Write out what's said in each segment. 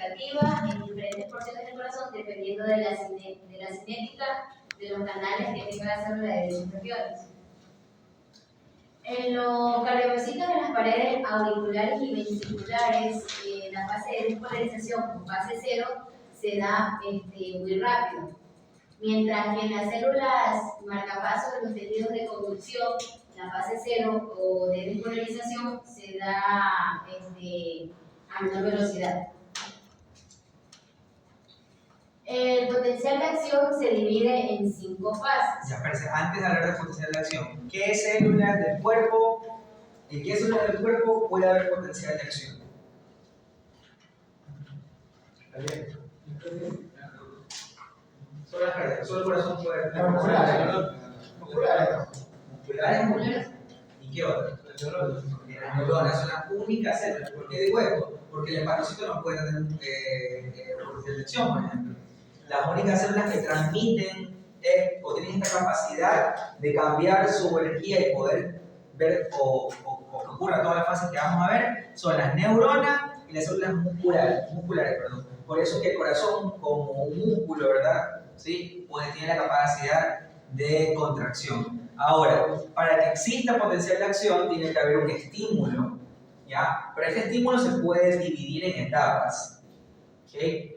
significativa en diferentes porciones del corazón dependiendo de la cinética de los canales que tenga la célula de dichas regiones. En los cardiomiocitos de las paredes auriculares y ventriculares, la fase de despolarización con fase 0 se da muy rápido, mientras que en las células marcapasos de los tejidos de conducción, la fase 0 o de despolarización se da a menor velocidad. El potencial de acción se divide en 5 fases. Ya, parece, antes de hablar de potencial de acción, ¿qué células del cuerpo, en qué células del cuerpo puede haber potencial de acción? Solo las cardiacas, solo el corazón puede haber musculares. ¿Y qué otras? Las neuronas son las únicas células. ¿Por qué digo esto? Porque el hepatocito no puede tener potencial de acción, por ejemplo. Las únicas células que transmiten o tienen esta capacidad de cambiar su energía y poder ver o que ocurra todas las fases que vamos a ver son las neuronas y las células musculares. Por eso que el corazón, como un músculo, ¿verdad? ¿Sí? Tiene la capacidad de contracción. Ahora, para que exista potencial de acción tiene que haber un estímulo, ¿ya? Pero este estímulo se puede dividir en etapas, ¿okay?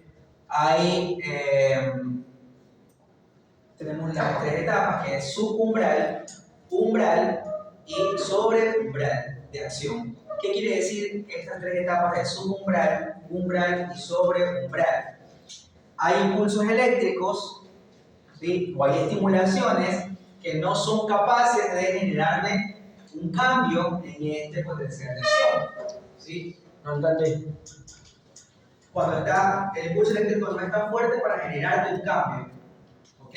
Tenemos las 3 etapas, que es subumbral, umbral y sobreumbral de acción. ¿Qué quiere decir estas 3 etapas de subumbral, umbral y sobreumbral? Hay impulsos eléctricos, ¿sí? O hay estimulaciones que no son capaces de generarme un cambio en este potencial de acción, ¿sí? No entendí. Cuando el impulso eléctrico no es tan fuerte para generarte un cambio, ¿ok?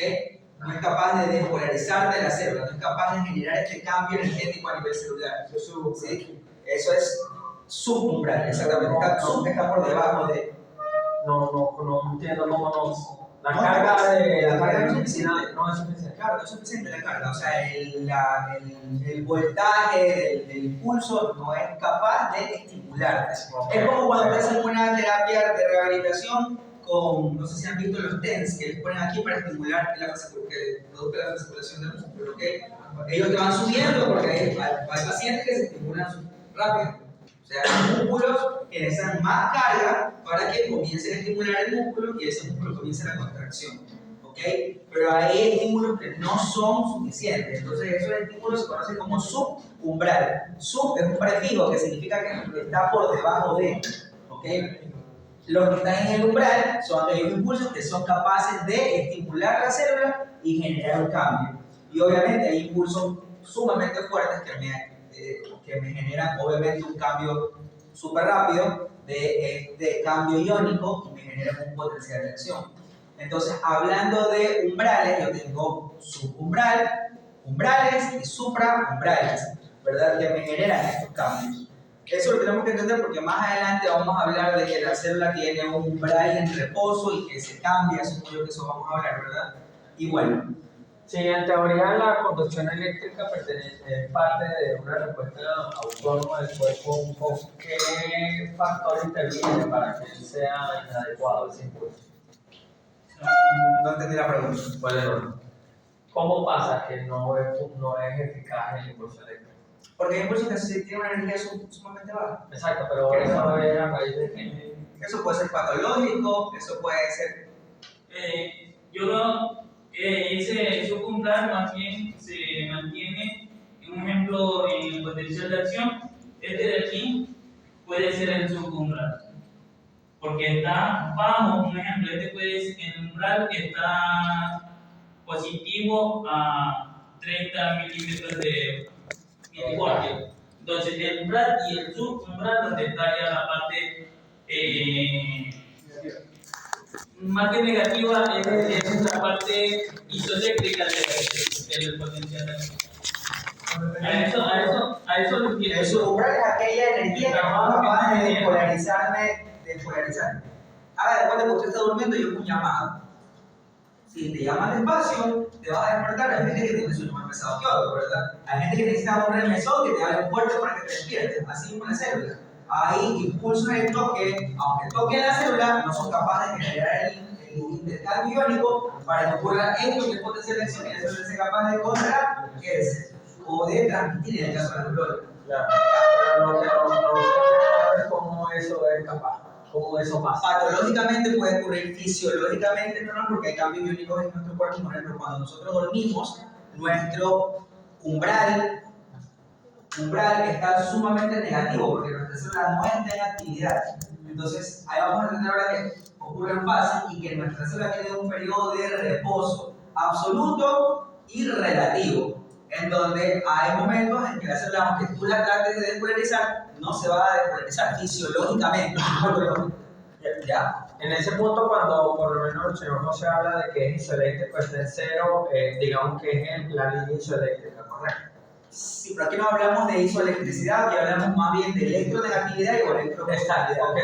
No es capaz de despolarizarte la célula, no es capaz de generar este cambio energético a nivel celular. ¿Sí? Eso es subumbral, exactamente. Está por debajo de. No entiendo cómo no. La carga no es suficiente. No es suficiente. Claro, no es suficiente la carga. O sea, el voltaje del impulso no es capaz de estimularte. Es como cuando te hacen una terapia de rehabilitación con, no sé si han visto los TENS que les ponen aquí para estimular que produzca la fasciculación del músculo. ¿Okay? Ellos te van subiendo porque hay pacientes que se estimulan rápido. O sea, los músculos que necesitan más carga para que comiencen a estimular el músculo y ese músculo comience la contracción. ¿Ok? Pero hay estímulos que no son suficientes. Entonces, esos estímulos se conocen como subumbral. Sub es un prefijo que significa que está por debajo de. ¿Ok? Los que están en el umbral son aquellos impulsos que son capaces de estimular la célula y generar un cambio. Y obviamente hay impulsos sumamente fuertes que me generan obviamente un cambio súper rápido de cambio iónico y me generan un potencial de acción. Entonces, hablando de umbrales, yo tengo subumbral, umbrales y supraumbrales, ¿verdad? Que me generan estos cambios. Eso lo tenemos que entender porque más adelante vamos a hablar de que la célula tiene un umbral en reposo y que se cambia, supongo que eso vamos a hablar, ¿verdad? Y bueno. Sí, en teoría la conducción eléctrica es parte de una respuesta autónoma del cuerpo. ¿Qué factor interviene para que sea inadecuado ese impulso? No entendí la pregunta. Bueno, ¿cómo pasa que no es eficaz el impulso eléctrico? Porque hay impulsos que tienen una energía sumamente baja. Exacto, pero eso es a raíz de que... Eso puede ser patológico, eso puede ser... Ese subumbral más bien se mantiene, un ejemplo, en el potencial de acción. Este de aquí puede ser el subumbral, porque está bajo, un ejemplo, el umbral está positivo a 30 milímetros de milivoltio. Entonces el umbral y el subumbral, donde está ya la parte más que negativa, es la parte isoeléctrica del potencial de acción. A eso lo entiendo. El subumbral es aquella energía que no es capaz de despolarizarme. Haga de cuenta que usted está durmiendo y yo un llamado. Si te llaman despacio, te vas a despertar. Hay gente que tiene sueño más pesado que otro, ¿verdad? Hay gente que necesita un remesón que te haga fuerte para que te despiertes, así como la célula. hay impulsos eléctricos que, aunque toquen la célula, no son capaces de generar el intercambio iónico para que ocurra esto que es potencial de acción y la célula sea capaz de contraerse o de transmitir en el caso de la neuronas. Claro, pero no sé cómo eso es capaz, cómo eso pasa. Patológicamente puede ocurrir, fisiológicamente no, porque hay cambios iónicos en nuestro cuerpo. Por ejemplo, cuando nosotros dormimos, nuestro umbral está sumamente negativo porque nuestra célula no está en actividad. Entonces, ahí vamos a entender ahora que ocurren fases y que nuestra célula tiene un periodo de reposo absoluto y relativo, en donde hay momentos en que la célula, aunque tú la trates de despolarizar, no se va a despolarizar fisiológicamente. ¿Ya? En ese punto, cuando por lo menos el señor José habla de que es isoeléctrico, está en cero, digamos que es la línea isoeléctrica, ¿correcto? Sí, pero aquí no hablamos de isoelectricidad, aquí hablamos más bien de electronegatividad y electropositividad. Ok.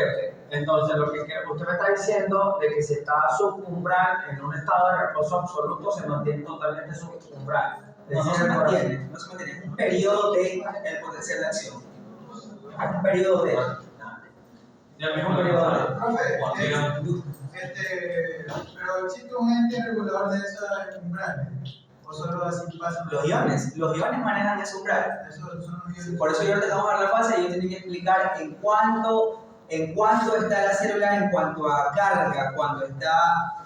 Entonces, lo que usted me está diciendo de que si está subumbral en un estado de reposo absoluto, se mantiene totalmente subumbral. No se mantiene, es un periodo de el potencial de acción. Es un periodo de. El mismo periodo de. Profe, pero existe un ente regulador de esos umbrales. ¿O solo así pasa? Los iones manejan ese umbral. Eso son los iones. Por eso yo les vamos a dar la fase y yo tengo que explicar en cuánto está la célula en cuanto a carga, cuando está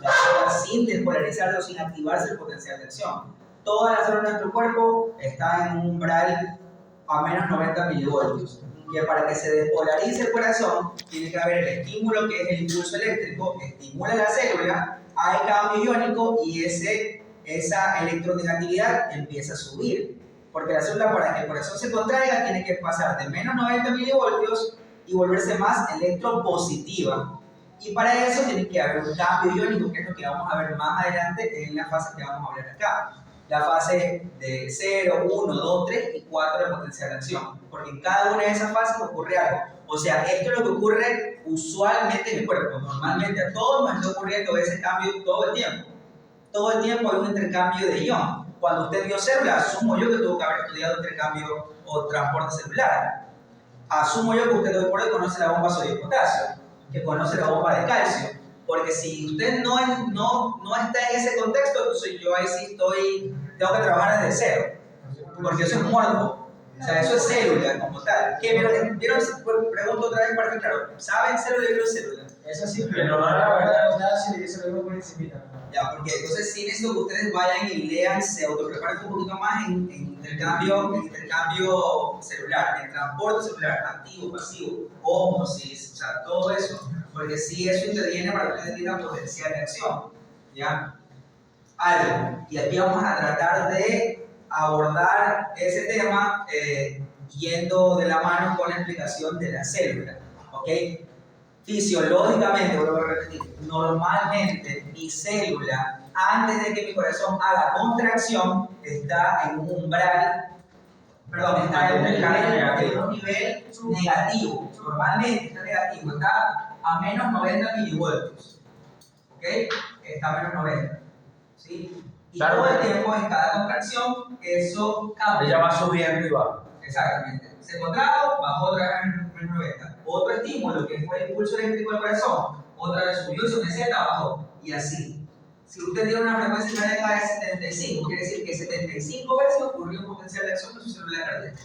la célula sin despolarizarse o sin activarse el potencial de acción. Todas las células de nuestro cuerpo están en un umbral a menos 90 milivoltios. Que para que se despolarice el corazón, tiene que haber el estímulo que es el impulso eléctrico, que estimula la célula, hay cambio iónico y esa electronegatividad empieza a subir. Porque la célula, para que el corazón se contraiga, tiene que pasar de menos 90 milivoltios y volverse más electropositiva. Y para eso tiene que haber un cambio iónico, que es lo que vamos a ver más adelante en la fase que vamos a hablar acá. La fase de 0, 1, 2, 3 y 4 de potencial de acción. Porque en cada una de esas fases ocurre algo. O sea, esto es lo que ocurre usualmente en el cuerpo. Normalmente a todos nos está ocurriendo ese cambio todo el tiempo. Todo el tiempo hay un intercambio de ion. Cuando usted vio células, asumo yo que tuvo que haber estudiado intercambio o transporte celular. Asumo yo que usted hoy por hoy conoce la bomba sodio y potasio, que conoce la bomba de calcio. Porque si usted no está en ese contexto, entonces yo ahí sí tengo que trabajar desde cero. Porque eso es muerto. O sea, eso es célula como tal. ¿Qué vieron? Pregunto otra vez para que claro. ¿Saben célula y biocélula? Eso sí, pero no la verdad. Sí, eso lo veo por encimita. Ya, porque entonces sí necesito que ustedes vayan y lean, se autopreparen un poquito más en intercambio celular, en transporte celular, activo, pasivo, ósmosis, o sea, todo eso, porque sí eso interviene para que ustedes tengan potencial de acción, ¿ya? Algo, y aquí vamos a tratar de abordar ese tema yendo de la mano con la explicación de la célula, ¿ok? Fisiológicamente, vuelvo a repetir, normalmente mi célula, antes de que mi corazón haga contracción, está en un umbral, está en un nivel negativo, normalmente está negativo, está a menos 90 milivoltios, ¿ok? Está a menos 90, ¿sí? Y claro, todo el tiempo, en cada contracción, eso cambia. Ella va subiendo y baja. Exactamente. Se contrajo, bajó otra vez en menos 90. Otro estímulo, que fue el impulso eléctrico del corazón, otra vez subió su meseta, bajó. Y así. Si usted tiene una frecuencia cardíaca de 75, quiere decir que 75 veces ocurrió un potencial de acción de su célula cardíaca.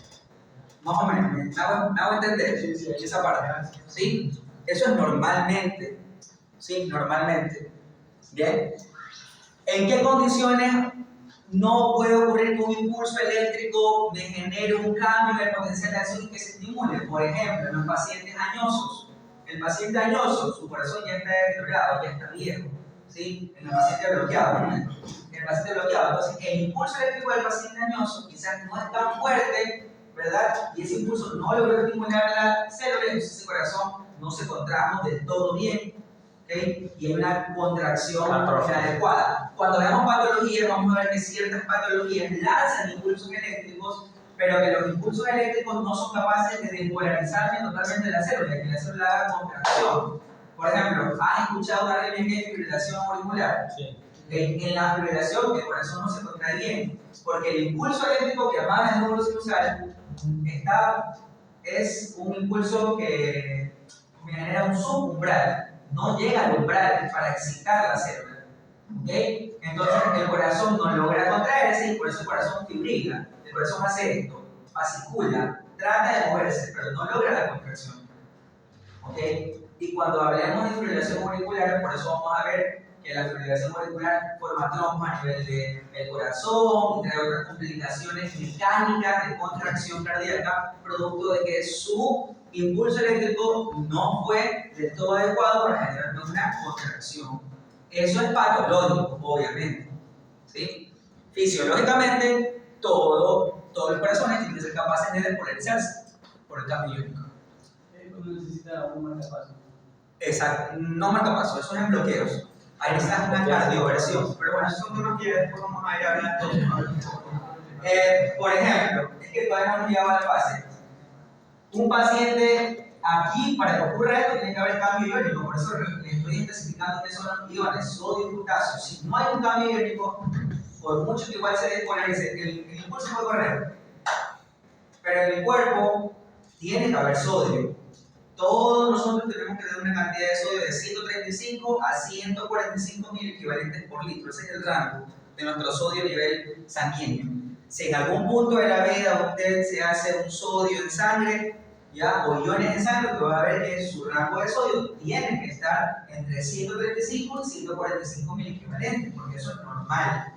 Más o menos, ¿me hago entender? Sí, esa parte. ¿Sí? Eso es normalmente. ¿Sí? Normalmente. ¿Bien? ¿En qué condiciones no puede ocurrir que un impulso eléctrico me genere un cambio en el potencial de acción y que se estimule? Por ejemplo, en los pacientes añosos. El paciente añoso, su corazón ya está deteriorado, ya está viejo. ¿Sí? En el paciente bloqueado, ¿no? En el paciente bloqueado. Entonces, el impulso eléctrico del paciente añoso quizás no es tan fuerte, ¿verdad? Y ese impulso no logró estimular la célula, entonces ese corazón no se contrajo del todo bien. ¿Okay? Y hay una contracción inadecuada. Cuando veamos patologías, vamos a ver que ciertas patologías lanzan impulsos eléctricos, pero que los impulsos eléctricos no son capaces de despolarizarse totalmente la célula, que la célula haga contracción. Por ejemplo, ¿han escuchado una RMG de fibrilación auricular? Sí. En la fibrilación, el corazón no se contrae bien, porque el impulso eléctrico que emana el núcleo sinusal está es un impulso que genera un subumbral, no llega al umbral para excitar la célula. ¿Okay? Entonces el corazón no logra contraerse y por eso el corazón fibrila. El corazón hace esto, fascicula, trata de moverse, pero no logra la contracción. ¿Okay? Y cuando hablemos de fibrilación auricular, por eso vamos a ver que la fibrilación auricular forma trompa a nivel del corazón y trae otras complicaciones mecánicas de contracción cardíaca, producto de que su impulso eléctrico no fue del todo adecuado para generar una contracción. Eso es patológico, obviamente. ¿Sí? Fisiológicamente, todos los corazones tienen que ser capaces de despolarizarse por el cambio iónico. ¿Cómo necesita un marcapaso? Exacto, no marcapaso, eso es en bloqueos. Ahí necesitas una cardioversión. Pero bueno, esos son temas que después vamos a ir hablando. Por ejemplo, es que todavía no hemos llegado a la fase. Un paciente aquí, para que ocurra esto, tiene que haber cambio iónico. Por eso le estoy especificando qué son los iones, sodio y potasio. Si no hay un cambio iónico, por mucho que igual se despolarice, el impulso puede correr. Pero en el cuerpo tiene que haber sodio. Todos nosotros tenemos que tener una cantidad de sodio de 135 a 145 mil equivalentes por litro. Ese es el rango de nuestro sodio a nivel sanguíneo. Si en algún punto de la vida usted se hace un sodio en sangre, ¿ya? O iones en sangre, usted va a ver que su rango de sodio tiene que estar entre 135 y 145 mil equivalentes, porque eso es normal.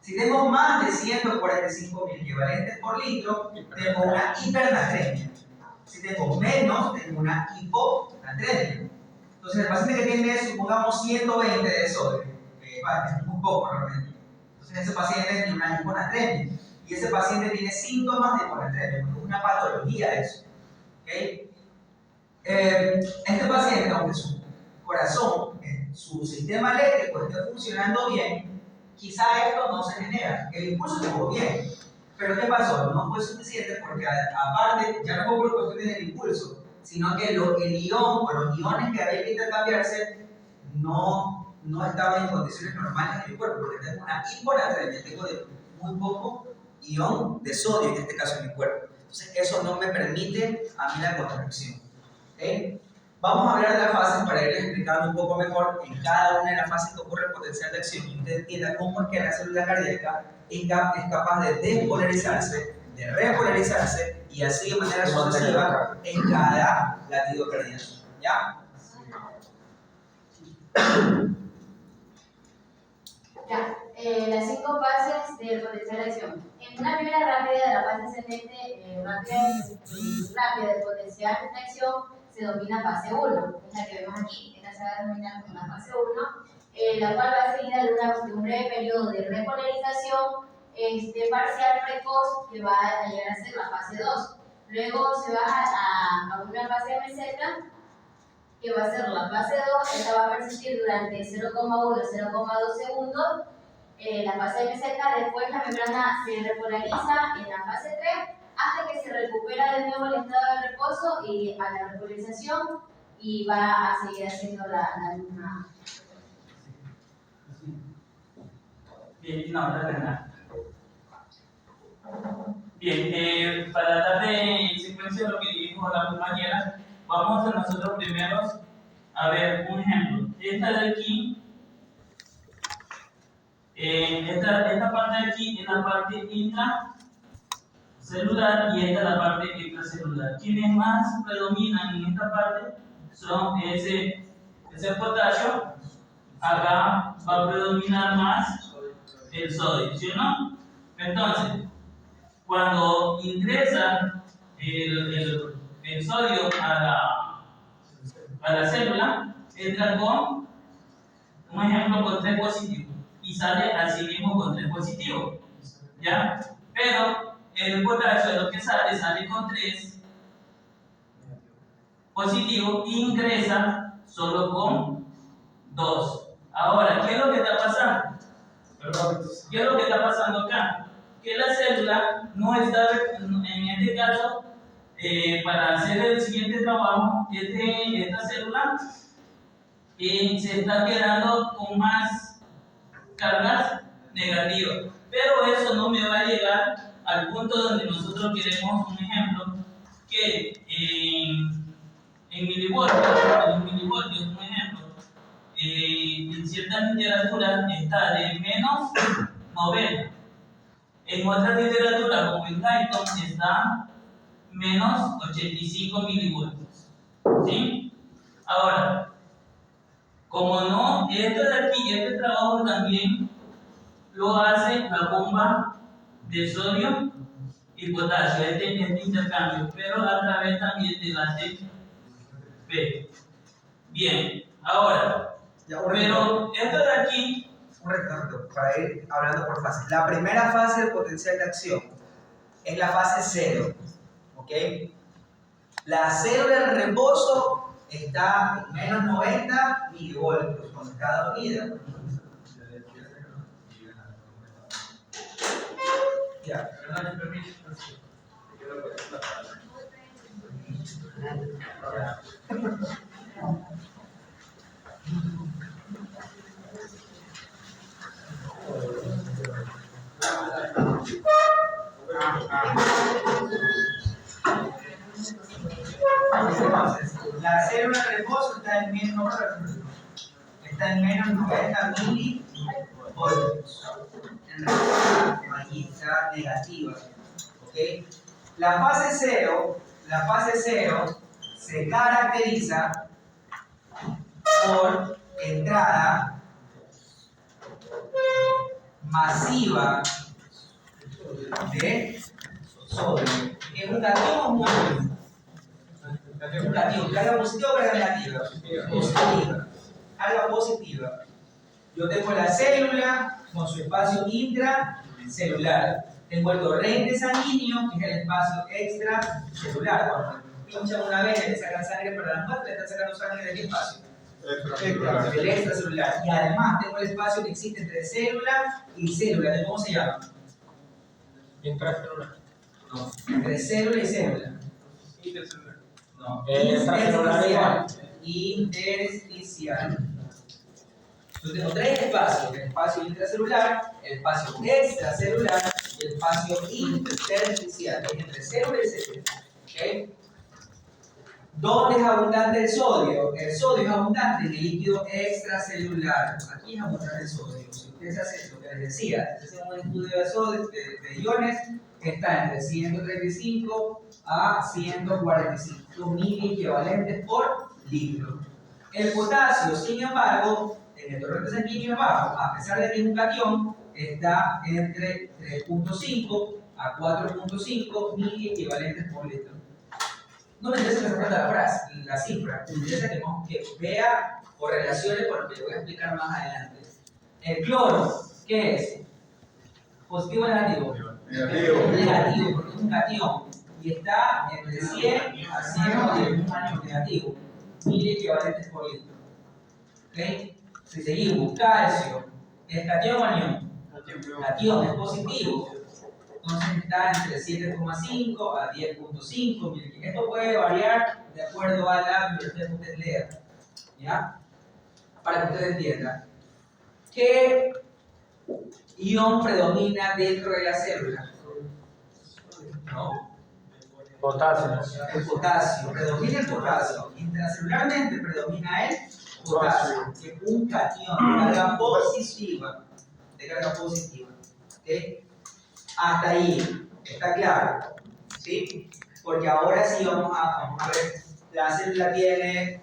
Si tengo más de 145 mil equivalentes por litro, tengo una hipernatremia. Si tengo menos, tengo una hiponatremia. Entonces, el paciente que tiene, supongamos, 120 de sodio, es muy poco realmente. Entonces, ese paciente tiene una hiponatremia. Y ese paciente tiene síntomas de hiponatremia, porque es una patología eso. ¿Okay? Este paciente, aunque su corazón, su sistema eléctrico esté funcionando bien, quizá esto no se genera. El impulso estuvo bien. Pero ¿qué pasó? No fue suficiente porque aparte, ya no fue por cuestiones del impulso, sino que el ion o los iones que había que intercambiarse no estaban en condiciones normales en el cuerpo, porque tengo una hiponatremia, tengo muy poco ion de sodio en este caso en mi cuerpo. Entonces eso no me permite a mí la contracción. ¿Okay? Vamos a hablar de las fases para irles explicando un poco mejor en cada una de las fases que ocurre el potencial de acción y usted entienda cómo es que la célula cardíaca es capaz de despolarizarse, de repolarizarse y así de manera sucesiva en cada latido cardíaco. ¿Ya? Ya, las 5 fases del potencial de acción. En una primera rápida de la fase ascendente, rápida del potencial de acción, se domina fase 1, es la que vemos aquí. Esta se va a denominar como la fase 1, la cual va seguida de un breve periodo de repolarización parcial precoz que va a llegar a ser la fase 2. Luego se va a una fase meseta, que va a ser la fase 2, esta va a persistir durante 0,1-0,2 segundos. La fase meseta, después la membrana se repolariza en la fase 3 hasta que se recupera de nuevo el estado de reposo y a la repolarización y va a seguir haciendo la misma. Bien, no, no es nada. Bien, para darle secuencia a lo que dijo la compañera, vamos a nosotros primeros a ver un ejemplo. Esta de aquí, esta parte de aquí es la parte intracelular y esta es la parte extracelular. Quienes más predominan en esta parte son ese potasio. Acá va a predominar más el sodio, ¿sí o no? Entonces, cuando ingresa el sodio a la célula, entra con, un ejemplo, con 3 positivo y sale así mismo con 3 positivo, ¿ya? Pero el potasio, lo que sale con 3 positivo e ingresa solo con 2. Ahora, ¿qué es lo que está pasando? ¿Qué es lo que está pasando acá? Que la célula no está, en este caso, para hacer el siguiente trabajo, esta célula se está quedando con más cargas negativas. Pero eso no me va a llegar al punto donde nosotros queremos, un ejemplo, que milivoltios, un ejemplo, en cierta literatura está de menos 90. En otra literatura, como en Python, está menos 85 milivoltios. ¿Sí? Ahora, como no, esto de aquí, este trabajo también lo hace la bomba de sodio y potasio, este intercambio, pero a través también de la TP. Bien, ahora, Ya, pero esto de aquí, un retorno para ir hablando por fases. La primera fase del potencial de acción es la fase 0. ¿Ok? La célula de reposo está en menos 90 milivoltios cuando está dormida. Ya. Entonces, la célula de reposo está en menos 90 milivoltios. En realidad, aquí está negativa. ¿Ok? La fase 0 se caracteriza por entrada masiva de sodio. ¿Es un catión o un anión? Un catión. ¿Carga positiva o carga negativa? Positiva. Carga positiva. Yo tengo la célula con su espacio intracelular. Tengo el torrente sanguíneo, que es el espacio extracelular. Cuando pinchan una vez y le sacan sangre para la muestra, le están sacando sangre de qué espacio? El extracelular. Y además tengo el espacio que existe entre célula y célula. ¿Cómo se llama? Intracelular. No. Entre célula y célula. intercelular. No. Intracelular. Intersticial. Yo tengo tres espacios: el espacio intracelular, el espacio extracelular y el espacio intersticial, que es entre célula y célula. ¿Okay? ¿Dónde es abundante el sodio? El sodio es abundante en el líquido extracelular. Aquí es abundante el sodio. Si ustedes hacen lo que les decía, hacen un estudio de sodio, de iones, que está entre 135 a 145 mil equivalentes por litro. El potasio, sin embargo, en el torrente sanguíneo bajo, a pesar de que es un catión, está entre 3.5 a 4.5 mil equivalentes por litro. No me interesa que se aprenda la frase, la cifra, me interesa que vea correlaciones con lo que le voy a explicar más adelante. El cloro, ¿qué es? ¿Positivo o negativo? Negativo, porque es un catión y está entre 100 a 110, un anión negativo, 1000 equivalentes por litro. ¿Okay? Si seguimos, calcio, ¿es catión o anión? Catión, es positivo. Entonces está entre 7,5 a 10,5 mil. Esto puede variar de acuerdo a la bibliografía que usted lea. ¿Ya? Para que usted entienda. ¿Qué ion predomina dentro de la célula? ¿No? Potasio. El potasio. Predomina el potasio. Intracelularmente predomina el potasio, que es un catión de carga positiva. De carga positiva. ¿Okay? Hasta ahí, ¿está claro? ¿Sí? Porque ahora sí vamos a ver, la célula tiene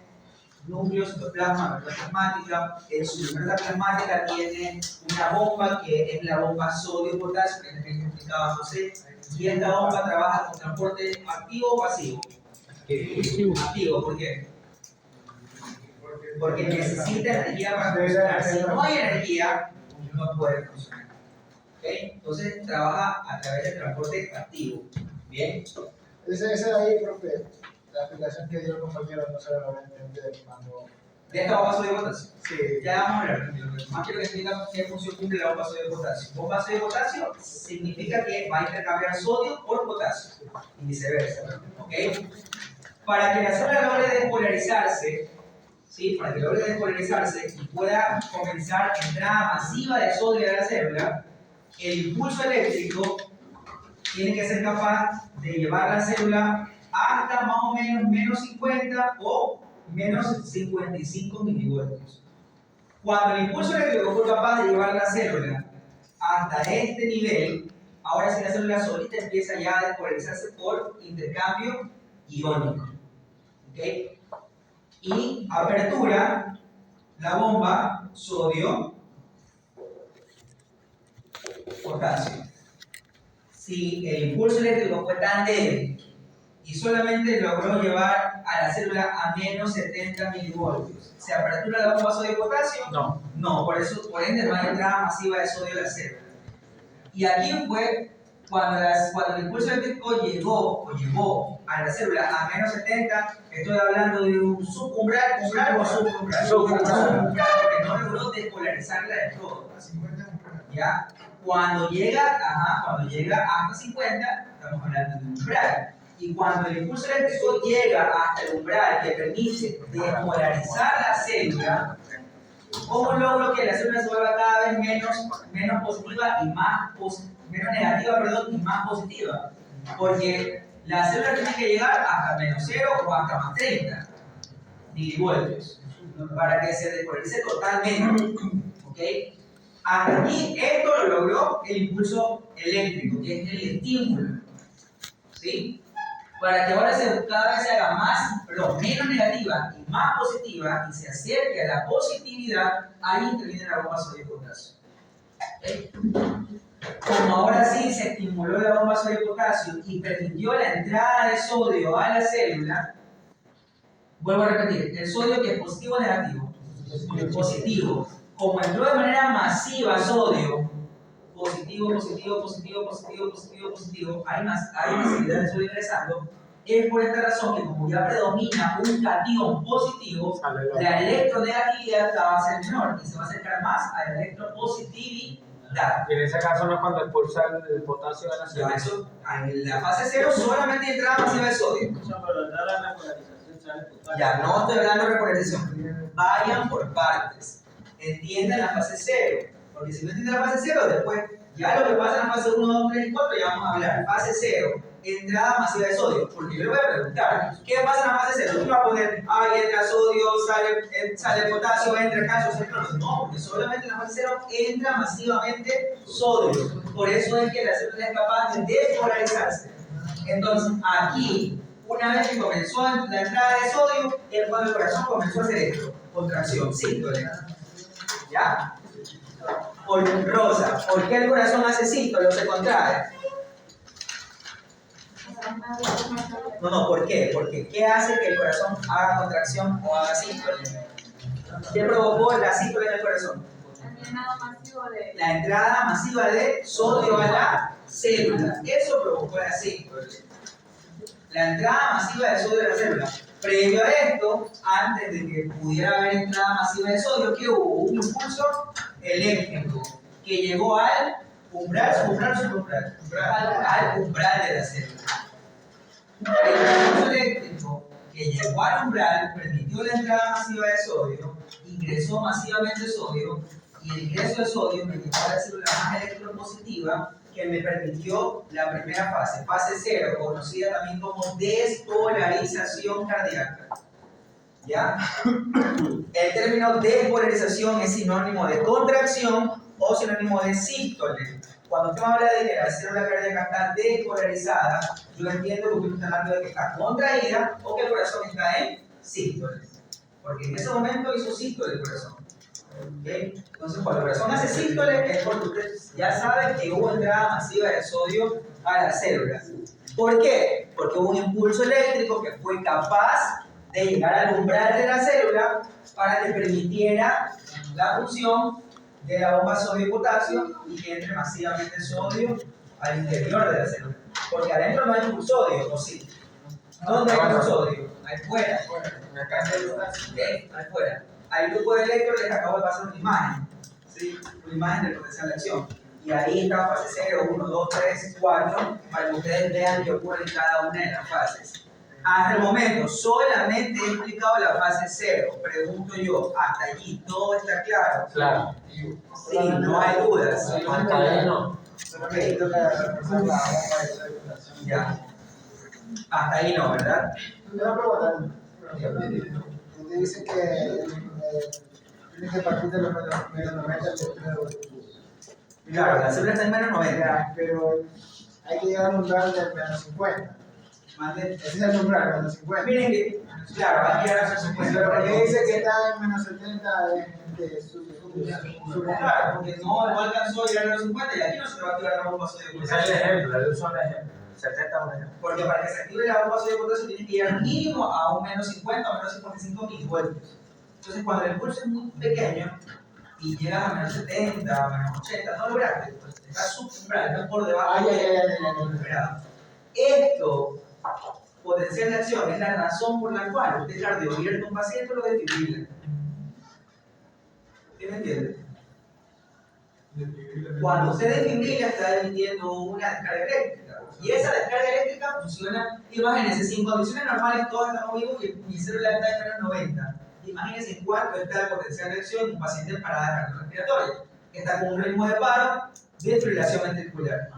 núcleo, citoplasma, membrana plasmática. En su membrana plasmática tiene una bomba que es la bomba sodio-potasio, que es la que explicaba José. Y esta bomba trabaja con transporte activo o pasivo. Activo, ¿por qué? Porque necesita energía para funcionar. Si no hay energía, no puede funcionar. ¿Okay? Entonces trabaja a través del transporte activo. Bien. Ese de ahí, profe, la explicación que dio el compañero no se la va a entender cuando... ¿De esta bomba sodio-potasio? Sí. Ya vamos a hablar. Más quiero que explique qué función cumple la bomba sodio-potasio. Bomba sodio-potasio significa que va a intercambiar sodio por potasio y viceversa. ¿Ok? Para que la célula logre despolarizarse, ¿sí? Para que logre despolarizarse y pueda comenzar entrada masiva de sodio a la célula, el impulso eléctrico tiene que ser capaz de llevar la célula hasta más o menos menos 50 o menos 55 milivoltios. Cuando el impulso eléctrico fue capaz de llevar la célula hasta este nivel, ahora sí la célula solita empieza ya a despolarizarse por intercambio iónico. ¿Okay? Y apertura la bomba sodio-potasio. Si el impulso eléctrico fue tan débil y solamente logró llevar a la célula a menos 70 milivoltios, ¿se apertura la bomba sodio-potasio? No. No, por ende no hay entrada masiva de sodio a la célula. Y aquí fue cuando el impulso eléctrico llevó a la célula a menos 70, estoy hablando de un subumbral, umbral o subumbral. Subumbral, porque no logró despolarizarla del todo. A 50 ¿Ya? Cuando llega hasta 50, estamos hablando de un umbral. Y cuando el impulso eléctrico llega hasta el umbral que permite despolarizar la célula, ¿cómo logro que la célula se vuelva cada vez menos positiva y menos negativa, y más positiva? Porque la célula tiene que llegar hasta menos 0 o hasta más 30 milivoltios para que se despolarice totalmente. ¿Ok? Hasta aquí, esto lo logró el impulso eléctrico, que es el estímulo. ¿Sí? Para que ahora cada vez se haga menos negativa y más positiva y se acerque a la positividad, ahí interviene la bomba sodio-potasio. ¿Okay? Como ahora sí se estimuló la bomba sodio-potasio y permitió la entrada de sodio a la célula, vuelvo a repetir, el sodio que es positivo o negativo, positivo. Como entró de manera masiva sodio, positivo, hay masividad de sodio ingresando, es por esta razón que como ya predomina un catión positivo, la electronegatividad va a ser menor y se va a acercar más a la electropositividad. Y en ese caso no es cuando expulsa el potasio de la Ya, célula. eso, en la fase 0 solamente hay entrada masiva de sodio. Ya, no estoy hablando de repolarización. Vayan por partes. Entiendan la fase 0. Porque si no entienden la fase 0, después, ya lo que pasa en la fase 1, 2, 3 y 4, ya vamos a hablar. Fase 0, entrada masiva de sodio. Porque yo le voy a preguntar, ¿qué pasa en la fase 0? Tú me vas a poner, entra sodio, sale potasio, entra calcio, sale cloro. No, porque solamente en la fase 0 entra masivamente sodio. Por eso es que la célula es capaz de despolarizarse. Entonces, aquí, una vez que comenzó la entrada de sodio, es cuando el corazón comenzó a hacer esto, contracción, síntole. ¿Ya? Rosa, ¿por qué el corazón hace síntole o se contrae? No, ¿por qué? Porque ¿qué hace que el corazón haga contracción o haga síntole? ¿Qué provocó la síntole en el corazón? La entrada masiva de sodio a la célula. Eso provocó la síntole. La entrada masiva de sodio a la célula. Previo a esto, antes de que pudiera haber entrada masiva de sodio, ¿qué hubo? Un impulso eléctrico que llegó al umbral, al umbral de la célula. El impulso eléctrico que llegó al umbral permitió la entrada masiva de sodio, ingresó masivamente sodio y el ingreso de sodio me llevó a la célula más electropositiva que me permitió la primera fase, fase 0, conocida también como despolarización cardíaca. ¿Ya? El término despolarización es sinónimo de contracción o sinónimo de sístole. Cuando usted me habla de que la célula cardíaca está despolarizada, yo entiendo que usted está hablando de que está contraída o que el corazón está en sístole. Porque en ese momento hizo sístole el corazón. ¿Okay? Entonces, cuando el corazón hace sístole, es porque usted ya sabe que hubo entrada masiva de sodio a las células. ¿Por qué? Porque hubo un impulso eléctrico que fue capaz de llegar al umbral de la célula para que permitiera la función de la bomba sodio-potasio y que entre masivamente sodio al interior de la célula. Porque adentro no hay un sodio, ¿o sí? ¿Dónde hay un sodio? Ahí fuera. ¿Okay? Ahí fuera. Al grupo de electrones les acabo de pasar una imagen, ¿sí? Una imagen del potencial de acción. Y ahí está fase 0, 1, 2, 3, 4, para que ustedes vean qué ocurre en cada una de las fases. Hasta el momento, solamente he explicado la fase 0. Pregunto yo, ¿hasta allí todo está claro? Claro. Sí, no hay dudas. Hasta ahí no. Okay. Ya. Hasta ahí no, ¿verdad? Usted dice que tiene que partir de los menos 90 al Claro, la célula está en menos 90. pero hay que llegar al umbral del menos 50. Mande. Ese es el umbral, menos 50. Miren que, claro, hay que llegar a esos 50. Pero porque dice que está en menos 70 Claro, porque no alcanzó a llegar a los 50 y aquí no se te va a activar la bomba sodio de Ese es el potasio. ejemplo, el uso de ejemplo. 70 es un ejemplo. Porque para que se active la bomba sodio de potasio tienes que llegar mínimo a un menos 50 o menos 55 milivoltios. Entonces, cuando el impulso es muy pequeño y llegas a menos 70, a menos 80, no lograste, pues estás subumbral, estás por debajo del esperado. Esto, potencial de acción, es la razón por la cual usted cardiovierte a un paciente lo desfibrila. ¿Sí me entiende? Cuando usted desfibrila está emitiendo una descarga eléctrica. Y esa descarga eléctrica funciona, imagínense, si en condiciones normales todos estamos vivos y mi célula está en menos 90. Imagínense en cuánto está el potencial de acción de un paciente en parada cardiorrespiratoria. Está con un ritmo de paro de fibrilación ventricular.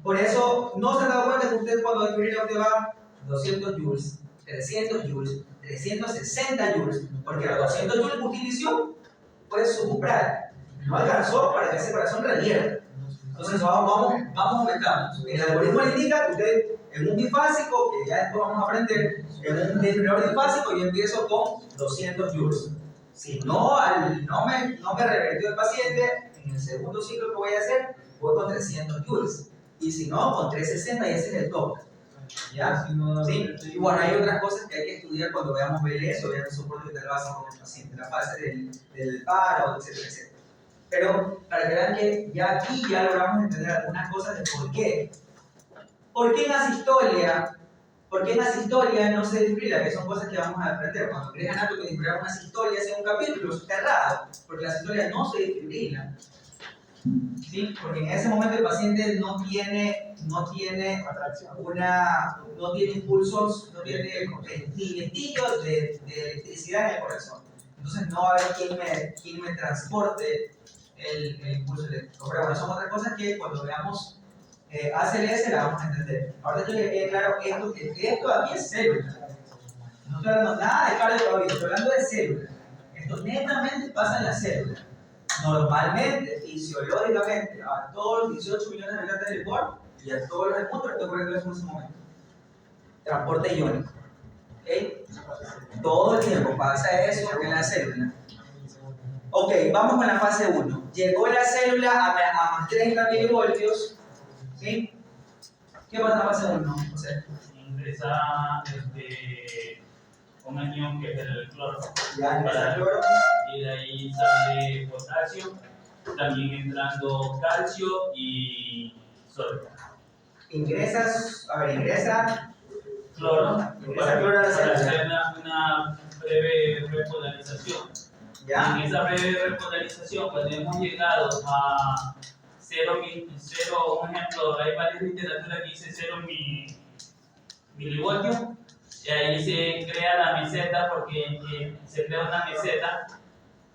Por eso, no se ha dado cuenta que usted cuando desfibrila usted va 200 joules, 300 joules, 360 joules, porque los 200 joules que usted inició fue subumbral. No alcanzó para que ese corazón revierta. Entonces vamos aumentando. El algoritmo le indica que usted en un bifásico, que ya después vamos a aprender, en un desfibrilador bifásico yo empiezo con 200 joules. Si no me revertió el paciente, en el segundo ciclo que voy a hacer, voy con 300 joules. Y si no, con 360 y ese es el top. ¿Ya? ¿Sí? Y bueno, hay otras cosas que hay que estudiar cuando veamos BLS o veamos el soporte vital básico con el paciente, la fase del paro, etcétera, etcétera. Pero para que vean que ya aquí ya logramos entender algunas cosas de por qué. ¿Por qué en asistolia no se desfibrila? Que son cosas que vamos a aprender. Cuando crees anato que desfibrilar una asistolia sea un capítulo, eso está errado, porque la asistolia no se desfibrila. ¿Sí? Porque en ese momento el paciente no tiene impulsos, no tiene ni vestigos de electricidad en el corazón. Entonces no va a haber quien me transporte el impulso eléctrico. Pero bueno, son otras cosas que cuando veamos ACLS la vamos a entender. Ahora que le quede claro esto aquí es célula. No estoy hablando nada de cardio todavía, estoy hablando de célula. Esto netamente pasa en la célula. Normalmente, fisiológicamente, a todos los 18 millones de habitantes del Ecuador y a todos los del mundo les estoy ocurriendo eso en ese momento. Transporte iónico. ¿Okay? Todo el tiempo pasa eso en la célula. Ok, vamos con la fase 1. Llegó la célula a más 30 milivoltios. ¿Sí? ¿Qué pasa en la fase 1? O sea, Ingresa un anión que es el cloro. ya ingresa el cloro. Y de ahí sale potasio, también entrando calcio y sodio. Ingresa Cloro, Ingresa cloro a la para célula. hacer una breve repolarización. ¿Ya? En esa breve repolarización, cuando hemos llegado a 0, un ejemplo, hay varias literaturas que dice 0 milivoltios, y ahí se crea la meseta, porque se crea una meseta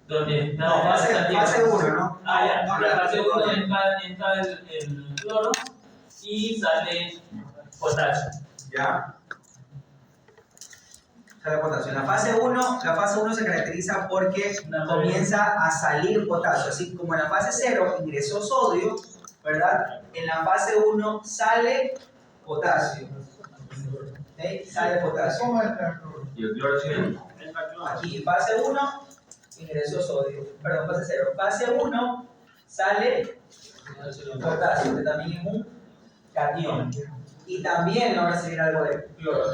donde está No, fase 1, ¿no? ya, No, la fase 1 entra el cloro y sale potasio. ¿Ya? Sale potasio. En la fase 1 se caracteriza porque comienza a salir potasio. Así como en la fase 0 ingresó sodio, ¿verdad? En la fase 1 sale potasio. ¿Okay? Sale potasio. ¿Cómo entra el cloro? Y el cloro sí. Aquí, fase 1, ingresó sodio. Perdón, fase 0. Fase 1 sale potasio, que también es un catión. Y también logra salir algo de cloro.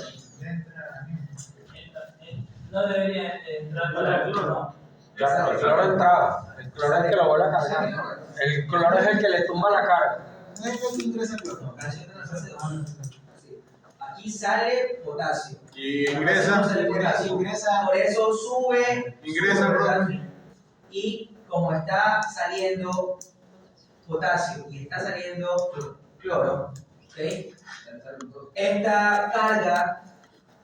No debería entrar para el cloro. Claro, el cloro entraba. El cloro es el que lo vuelve a cargar. El cloro es el que le tumba la carga. No es que ingresa el cloro. No, calcio entra en la fase 2. Sí. Aquí sale potasio. Y ingresa. Sale potasio. Por eso sube. Ingresa el ¿verdad? cloro. Y como está saliendo potasio y está saliendo cloro, ¿okay? Esta carga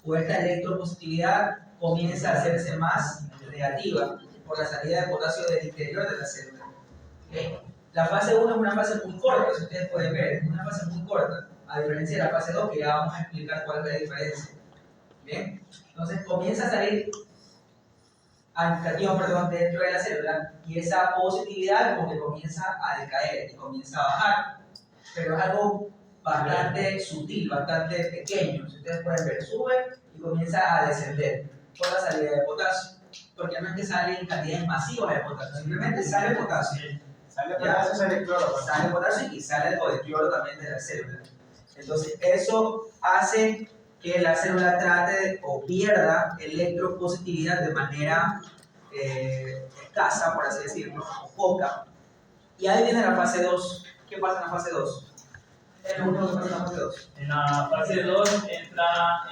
o esta electropositividad comienza a hacerse más negativa por la salida de potasio del interior de la célula. ¿Okay? La fase 1 es una fase muy corta, si ustedes pueden ver, es una fase muy corta, a diferencia de la fase 2, que ya vamos a explicar cuál es la diferencia. ¿Bien? Entonces comienza a salir antication, perdón, dentro de la célula y esa positividad como que comienza a decaer y comienza a bajar. Pero es algo bastante sutil, bastante pequeño. Si ustedes pueden ver, sube y comienza a descender por la salida de potasio. Porque no es que salen cantidades masivas de potasio, simplemente sale potasio. Sale potasio, sale cloro. Sale potasio y sale el cloro también de la célula. Entonces, eso hace que la célula trate o pierda electropositividad de manera escasa, por así decirlo, o poca. Y ahí viene la fase 2. ¿Qué pasa en la fase 2? Es lo único que pasa en la fase 2. En la fase 2 entra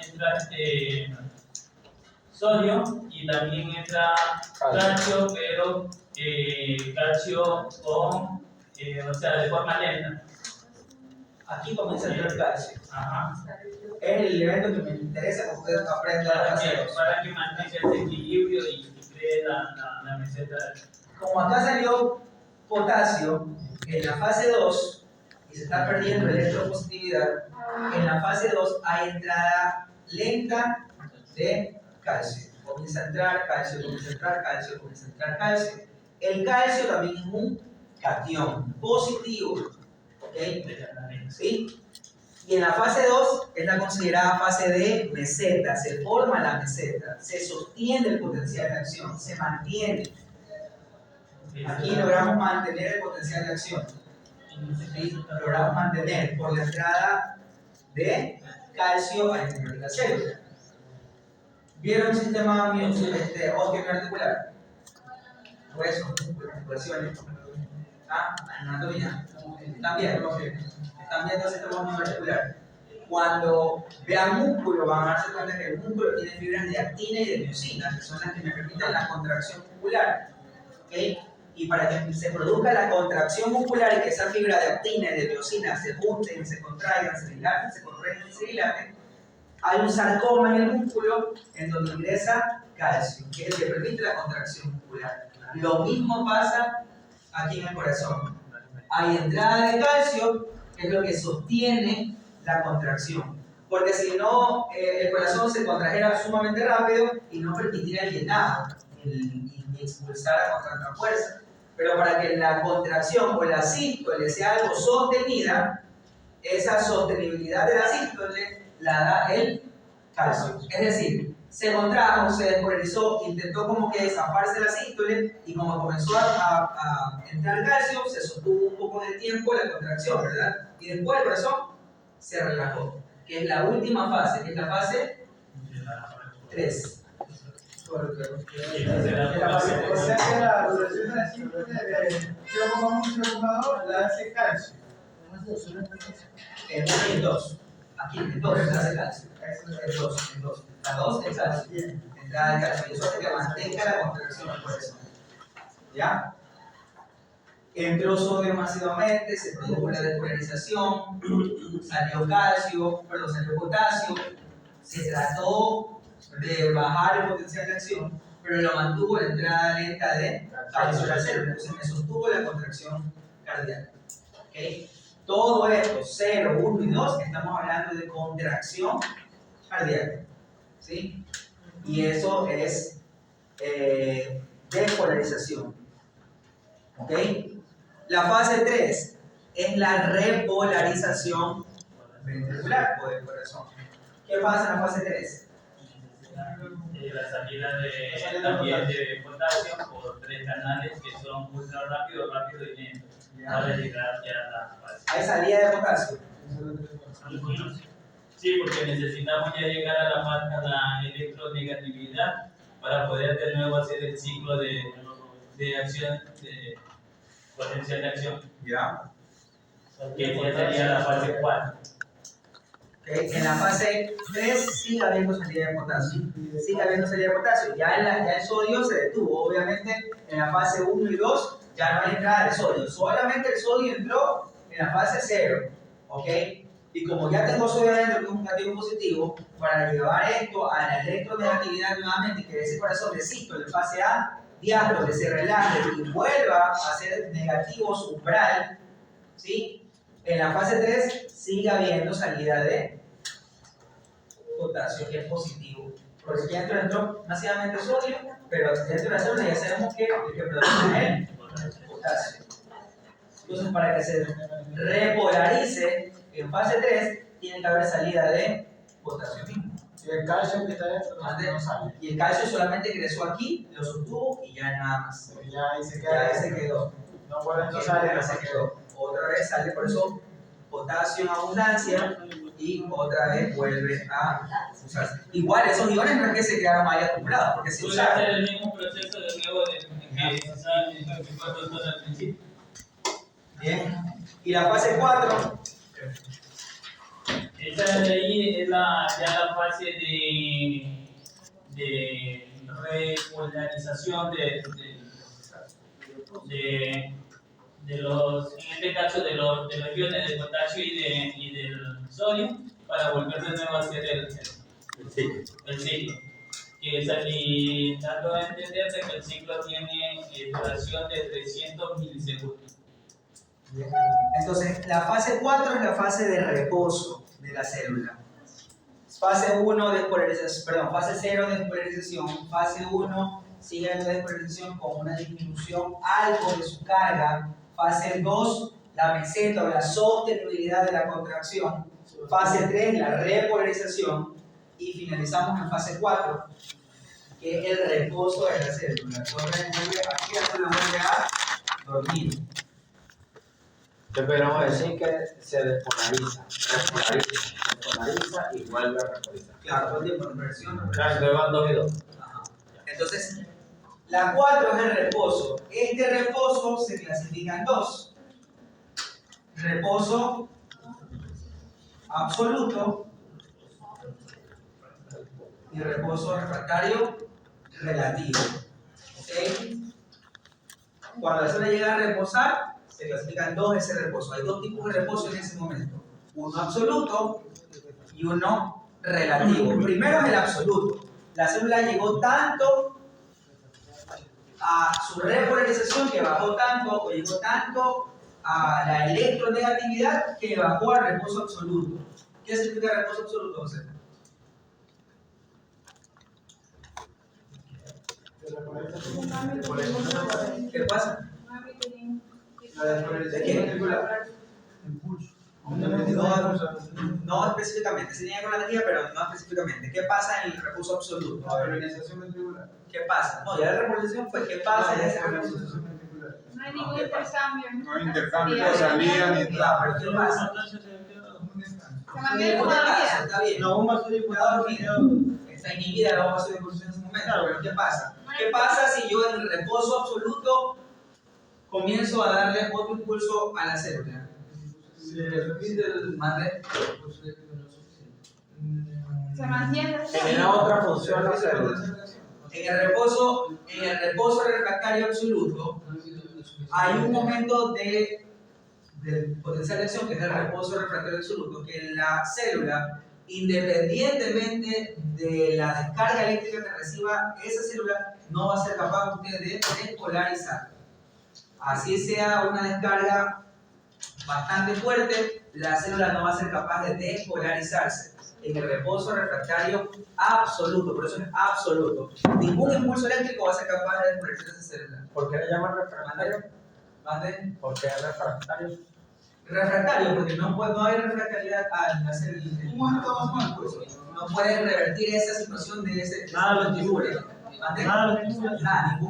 sodio y también entra calcio, pero calcio con, o sea, de forma lenta. Aquí comienza a entrar el calcio. Ajá. Es el elemento que me interesa que ustedes aprendan la fase 2. Para que mantenga ese equilibrio y cree la meseta. Como acá salió potasio en la fase 2 y se está perdiendo electropositividad, en la fase 2 hay entrada lenta de calcio. Comienza a entrar calcio, comienza a entrar calcio, comienza a entrar calcio. El calcio también es un cation positivo. ¿Ok? ¿Sí? Y en la fase 2 es la considerada fase de meseta. Se forma la meseta, se sostiene el potencial de acción, se mantiene. Aquí logramos mantener el potencial de acción. ¿Sí? Logramos mantener por la entrada de calcio al interior de la célula. ¿Vieron el sistema osteoarticular? Huesos, articulaciones. Anatomía. Están viendo el sistema osteoarticular. Cuando vean músculo, van a darse cuenta que el músculo tiene fibras de actina y de miosina, que son las que me permiten la contracción muscular. ¿Okay? Y para que se produzca la contracción muscular y que esa fibra de actina y de miosina se junten, se contraigan, se dilaten, se contraigan y se dilaten, hay un sarcoma en el músculo en donde ingresa calcio, que es el que permite la contracción muscular. Lo mismo pasa aquí en el corazón. Hay entrada de calcio, que es lo que sostiene la contracción. Porque si no, el corazón se contrajera sumamente rápido y no permitiría el llenado y expulsara con tanta fuerza. Pero para que la contracción o la sístole sea algo sostenida, esa sostenibilidad de la sístole la da el calcio. Es decir, se contrajo, se despolarizó, intentó como que zafarse la sístole y como comenzó a entrar calcio, se sostuvo un poco de tiempo la contracción, ¿verdad? Y después el corazón se relajó, que es la última fase, que es la fase 3. O sea que la duración de la sístole de 0,1 la hace calcio. En 1 y 2. Aquí en 2 se hace calcio. En 2. La 2 es calcio. Entrada de calcio. Y eso hace que mantenga la contracción del corazón. ¿Ya? Entró sodio masivamente, se produjo la despolarización, salió potasio, se trató de bajar el potencial de acción, pero lo mantuvo la entrada lenta de calcio a la célula, entonces me sostuvo la contracción cardíaca. ¿Okay? Todo esto, 0, 1 y 2, estamos hablando de contracción cardíaca. ¿Sí? Y eso es despolarización. ¿Ok? La fase 3 es la repolarización ventricular o del corazón. ¿Qué pasa en la fase 3? La salida también de potasio por 3 canales que son ultra rápido y lento. Para llegar ya a la fase. ¿Hay salida de potasio? Algunos. Sí, porque necesitamos ya llegar a la electronegatividad para poder de nuevo hacer el ciclo de acción, de potencial de acción. Ya. Que ya sería la fase 4. Okay. En la fase 3 sigue habiendo salida de potasio. Sigue habiendo salida de potasio. Ya el sodio se detuvo. Obviamente en la fase 1 y 2 ya no hay entrada de sodio. Solamente el sodio entró en la fase 0. ¿Ok? Y como ya tengo sodio adentro, que es un catión positivo, para llevar esto a la electronegatividad nuevamente, que ese corazón de sístole fase A, diástole se relaje y vuelva a ser negativo su umbral, ¿sí? En la fase 3 sigue habiendo salida de potasio, que es positivo, Porque aquí adentro entró masivamente sodio, pero dentro de la célula ya sabemos que el que predomina es el potasio. Entonces, para que se repolarice en fase 3, tiene que haber salida de potasio mismo. Y el calcio que está dentro no sale. Y el calcio solamente ingresó aquí, lo sostuvo y ya nada más. Ya ahí se Ya queda. ahí se quedó. No vuelve a Ya salir. se quedó. Otra vez sale, por eso potasio en abundancia y otra vez vuelve a usarse. Igual esos iones no es que se quedaron ahí acumulados, porque se Puede hacer usaron. el mismo proceso de nuevo que se sabe en el cuarto al principio. Bien. Y la fase 4. Esa de ahí es ya la fase de repolarización de los, en este caso de los iones de potasio y del sodio, para volver de nuevo a hacer el ciclo. Que es aquí dando a entender de que el ciclo tiene duración de 300 milisegundos. Entonces, la fase 4 es la fase de reposo de la célula. Fase 1, fase 0, despolarización. Fase 1, sigue la despolarización con una disminución algo de su carga. Fase 2, la meseta o la sostenibilidad de la contracción. Fase 3, la repolarización. Y finalizamos en fase 4, que es el reposo de la célula. Aquí la célula vuelve a dormir. Pero decir que se despolariza y vuelve a repolarizar. Claro, todo el tiempo en versión. Claro, entonces van 2 y 2. Entonces, la 4 es el reposo. Este reposo se clasifica en 2. Reposo absoluto y reposo refractario relativo. ¿Okay? Cuando la célula llega a reposar, se clasifican 2 ese reposo. Hay 2 tipos de reposo en ese momento. Uno absoluto y uno relativo. Primero es el absoluto. La célula llegó tanto a su repolarización que bajó tanto, o llegó tanto a la electronegatividad que bajó al reposo absoluto. ¿Qué significa reposo absoluto, José? ¿Qué pasa? ¿De qué? No específicamente, se tiene con la energía, pero no específicamente. ¿Qué pasa en el reposo absoluto? ¿Qué pasa? No, ya la repolarización fue ¿qué pasa en ese reposo? No hay ningún intercambio. No hay intercambio de salida ni Claro, pero ¿qué pasa? Se mantiene como la vida. Está bien. La bomba soy Está dormida. Está inhibida la bomba de pulsación en ese momento. Pero ¿qué pasa? ¿Qué pasa si yo en el reposo absoluto comienzo a darle otro impulso a la célula? Se mantiene. Genera otra función la célula. En el reposo refractario absoluto hay un momento de potencial de acción que es el reposo refractario absoluto, que la célula, independientemente de la descarga eléctrica que reciba esa célula, no va a ser capaz de despolarizar. Así sea una descarga bastante fuerte, la célula no va a ser capaz de despolarizarse. En el reposo refractario absoluto, por eso es absoluto. Ningún impulso eléctrico va a ser capaz de despolarizar esa célula. ¿Por qué le llaman refractario? ¿Mande? ¿Por qué es refractario? Refractario, porque no hay refractariedad al hacer el impulso. No puede revertir esa situación de ese impulso. Nada, ningún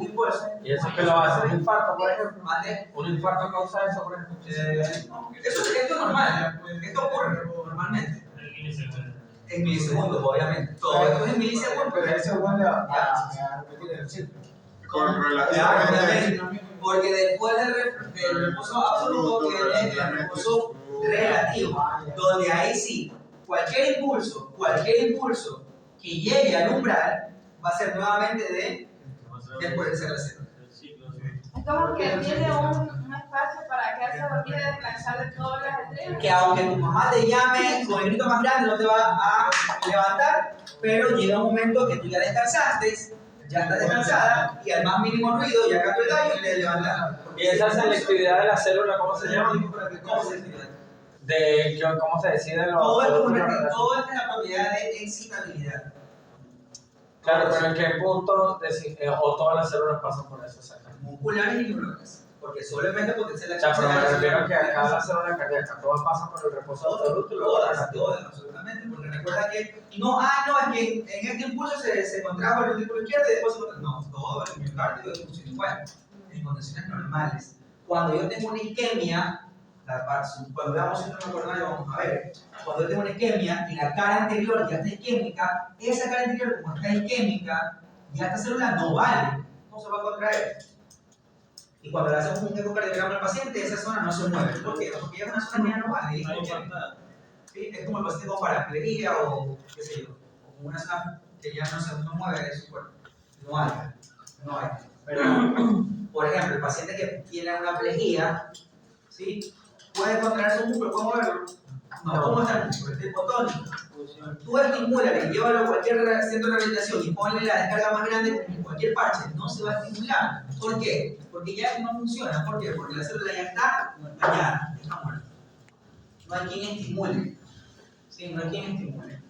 impulso. ¿Y eso que lo hace? ¿Un infarto, por ejemplo? ¿Mande? ¿Un infarto causa eso, por ejemplo? Esto es normal, esto ocurre normalmente. En milisegundos, obviamente. Todo esto es en milisegundos. Pero ese vuelve a repetir el ciclo. con relación. Porque después del reposo absoluto viene el reposo relativo, donde ahí sí, cualquier impulso que llegue al umbral va a ser nuevamente de despolarizar la célula. Es como que tiene un espacio para quedarse dormida y descansar de todas las estrellas. Que aunque tu mamá te llame con el grito más grande no te va a levantar, pero llega un momento que tú ya descansaste, ya estás descansada y al más mínimo ruido ya cantó el gallo y te levantas. ¿Y esa selectividad de la célula, cómo se llama? ¿Cómo se define? ¿Cómo se decide Todo esto es la propiedad de excitabilidad. Claro, pero ¿en qué punto o todas las células pasan por eso exactamente? Musculares y neuronales. Porque solamente potencia la O sea, acción. pero me refiero a que acá la célula cardíaca, todas pasan por el reposo absoluto y luego Todas, absolutamente. Porque recuerda que no, es que en este impulso se contrajo el ventrículo izquierdo y después se contrajo. No, todo el miocardio funciona igual, en condiciones normales. Cuando yo tengo una isquemia, cuando veamos síndrome coronario, vamos a ver. Cuando yo tengo una isquemia y la cara anterior ya está isquémica, esa cara anterior, como está isquémica, ya esta célula no vale, no se va a contraer. Y cuando le hacemos un ecocardiograma al paciente, esa zona no se mueve. ¿Por qué? Porque ya es una zona que ya no vale. ¿Sí? Es como el paciente con paraplegia o qué sé yo, o una zona que ya no mueve de su cuerpo. No hay. Pero, por ejemplo, el paciente que tiene una plejía, ¿sí? Puede contraer su músculo, ¿puede moverlo? No, ¿cómo está el músculo? Está hipotónico. Tú estimúlale y llévalo a cualquier centro de rehabilitación y ponle la descarga más grande en cualquier parche, no se va a estimular. ¿Por qué? Porque ya no funciona. ¿Por qué? Porque la célula ya está dañada, está muerta. No hay quien estimule. Sí, no hay quien estimule.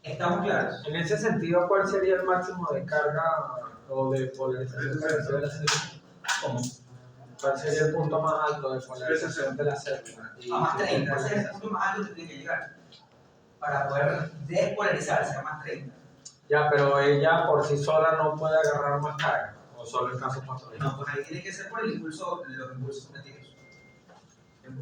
¿Estamos claros? En ese sentido, ¿cuál sería el máximo de carga o de polarización que recibe la célula? ¿Cómo? ¿Cuál sería el punto más alto de polarización de la célula? A más 30. Ese es el punto más alto que tiene que llegar para poder despolarizarse a más 30. Ya, pero ella por sí sola no puede agarrar más carga, o solo en casos patológicos. No, pues ahí tiene que ser por el impulso, los impulsos cognitivos.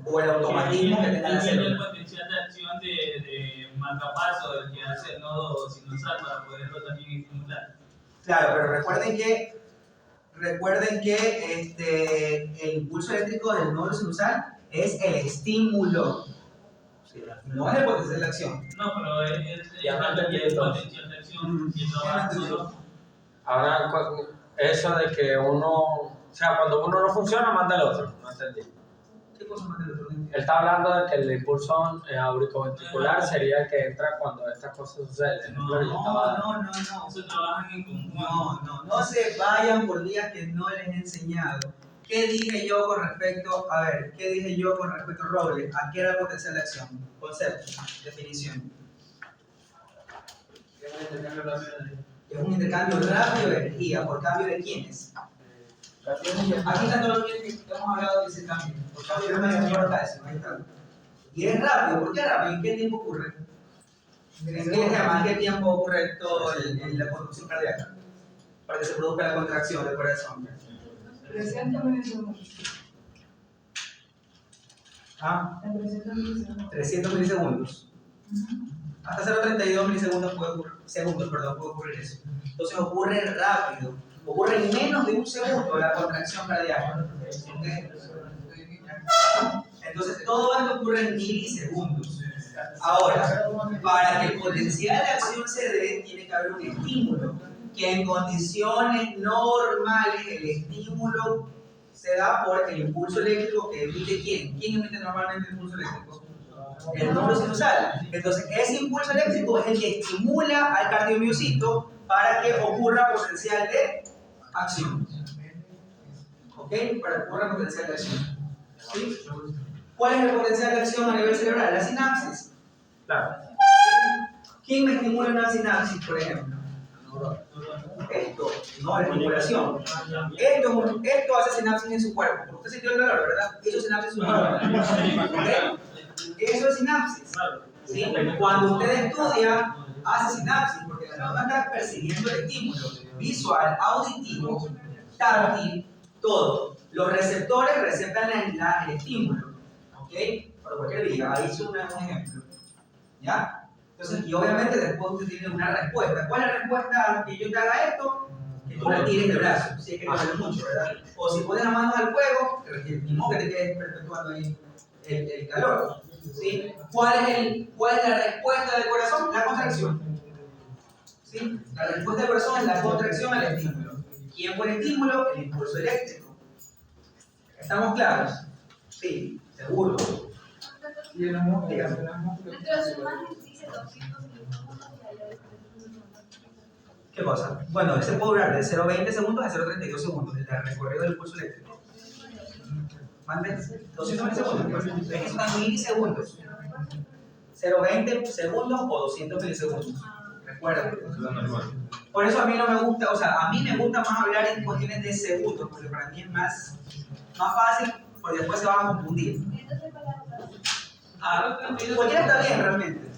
O el automatismo que tenga la Tiene el célula. potencial de acción de marcapaso del que hace el nodo sinusal para poderlo también estimular. Claro, pero recuerden que el impulso eléctrico del nodo sinusal es el estímulo. No es el potencial de acción. No, pero es Ya me entendí, el entonces. potencial de acción y trabaja solo. Ahora, eso de que uno, o sea, cuando uno no funciona, manda al otro, no entendí. ¿Qué cosa más del otro? Él está hablando de que el impulso auriculoventricular sería el que entra cuando estas cosas suceden. No. Eso trabajan en conjunto. No se vayan por días que no les he enseñado. ¿Qué dije yo con respecto, Robles? ¿A qué era el potencial de acción? Concepto, definición. Es un intercambio rápido de energía. ¿Por cambio de quiénes? Aquí están todos los que hemos hablado de ese cambio. Por cambio de una señora eso, ahí está. Y es rápido. ¿Por qué rápido? ¿En qué tiempo ocurre? ¿En qué tiempo ocurre todo la conducción cardíaca? Para que se produzca la contracción del corazón. 300 milisegundos. ¿Ah? En 300 milisegundos. 300 milisegundos. Hasta 0,32 milisegundos puede ocurrir eso. Entonces ocurre rápido. Ocurre en menos de un segundo la contracción cardíaca. ¿Okay? Entonces todo esto ocurre en milisegundos. Ahora, para que el potencial de acción se dé, tiene que haber un estímulo. Que en condiciones normales el estímulo se da por el impulso eléctrico que emite ¿quién? ¿Quién emite normalmente el impulso eléctrico? El nodo sinusal. Entonces ese impulso eléctrico es el que estimula al cardiomiocito para que ocurra potencial de acción. ¿Ok? Para que ocurra potencial de acción. ¿Sí? ¿Cuál es el potencial de acción a nivel cerebral? La sinapsis. Claro. ¿Quién me estimula una sinapsis, por ejemplo? Esto, no, la estimulación. Esto hace sinapsis en su cuerpo. Usted sintió el dolor, ¿verdad? Eso es sinapsis en su cuerpo. ¿Okay? Eso es sinapsis. ¿Sí? Cuando usted estudia, hace sinapsis, porque la neurona está persiguiendo el estímulo visual, auditivo, táctil, todo. Los receptores receptan el estímulo. ¿Ok? Para cualquier día. Ahí es un ejemplo. ¿Ya? Entonces, y obviamente después usted tiene una respuesta. ¿Cuál es la respuesta a que yo te haga esto? Que tú le tires el brazo, si es que duele mucho, ¿verdad? O si pones las manos al fuego, ni modo que te quedes perpetuando ahí el calor. ¿Sí? ¿Cuál es la respuesta del corazón? La contracción. ¿Sí? La respuesta del corazón es la contracción al estímulo. ¿Quién pone estímulo? El impulso eléctrico. ¿Estamos claros? Sí, seguro. Dentro de su imagen dice 200 milisegundos y allá de 300 milisegundos. ¿Qué cosa? Bueno, ese puede durar de 0,20 segundos a 0,32 segundos, el recorrido del pulso eléctrico. ¿Mande? 200 milisegundos. Es que son milisegundos. 0,20 segundos o 200 milisegundos, Recuerda. Por eso a mí no me gusta, o sea, a mí me gusta más hablar en cuestiones de segundos, porque para mí es más fácil, porque después se van a confundir. Cualquiera está bien realmente.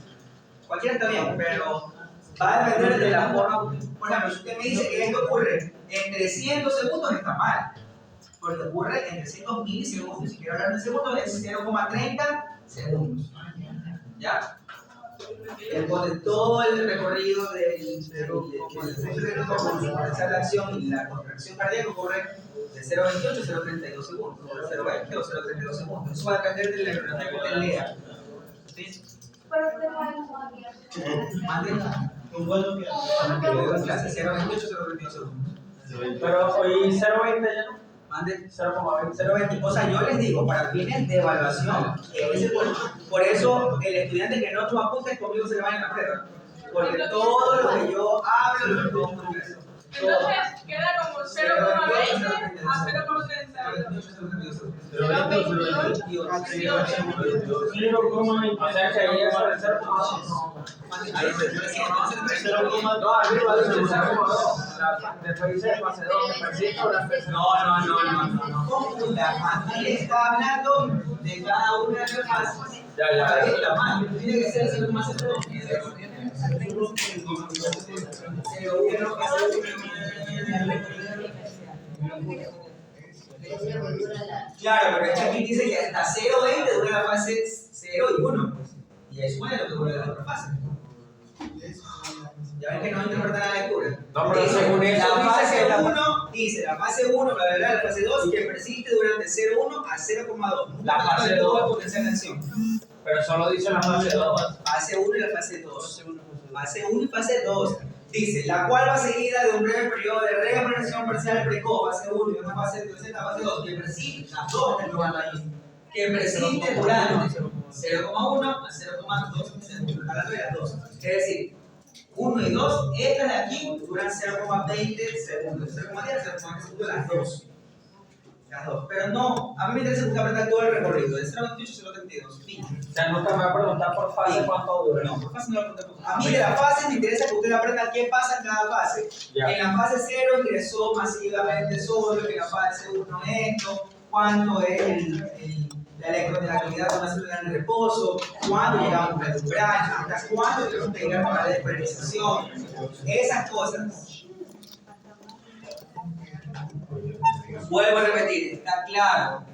Cualquiera está bien, pero va a depender de la forma. Por ejemplo, si usted me dice que esto ocurre en 300 segundos, está mal. Porque ocurre en 300 milisegundos. Si quiero hablar de segundos, es 0,30 segundos. ¿Ya? Entonces, todo el recorrido del comenzar la acción y la contracción cardíaca ocurre de 0,28 a 0,32 segundos, o de 0,20 o 0,32 segundos. Eso va a depender de la velocidad que usted lea. ¿Sí? Mande. Un vuelo que clase 0,28 0,32 segundos. Pero hoy 0.20 ya no. Mande. 0.20. 0,20. O sea, yo les digo, para fines de evaluación, por eso el estudiante que no toma apuntes conmigo se le va en la prueba. Porque todo lo que yo hablo lo pongo en eso. Entonces queda como 0,20 a 0,32. 0.20. O sea que ahí es el 0.2. No, arriba dice 0.2. Después dice fase 2, No confunda. Aquí está hablando de cada una de las fases. Ya. Tiene que ser 0,02. Claro, pero es que aquí dice que hasta 0,20 dura la fase 0 y 1. Y eso es lo que dura la otra fase. Ya ven que no interpreta la lectura. No, pero según eso la fase dice que 1 dice la fase 1, la fase 2 que persiste durante 0,1 a 0,2. La fase 2 potencial de acción. Pero solo dice la fase 2. Fase 1 y la fase 2. Fase 1 y fase 2. Dice, la cual va seguida de un breve periodo de regeneración parcial precoz, fase 1 y una fase de fase 2, que persiste, las dos están jugando ahí, que persiste durante 0,1 a 0,2 segundos, hablando de las dos. Es decir, 1 y 2, estas de aquí duran 0,20 segundos, 0,10 a 0,20 segundos las dos. Las dos. Pero no, a mí me interesa buscar apretar todo el recorrido, de 0,28 a 0,32. Fin. O sea, nunca me va a preguntar por fase cuánto dura. No, por fase no lo pregunto. A mí de la fase me interesa que usted aprenda qué pasa en cada fase. Ya. En la fase 0 ingresó masivamente solo, en la fase 1 esto, cuánto es la electronegatividad de una célula en reposo, cuándo llegamos al umbral, hasta cuándo tenemos que llegar para la despoliarización, esas cosas. Vuelvo a repetir, está claro.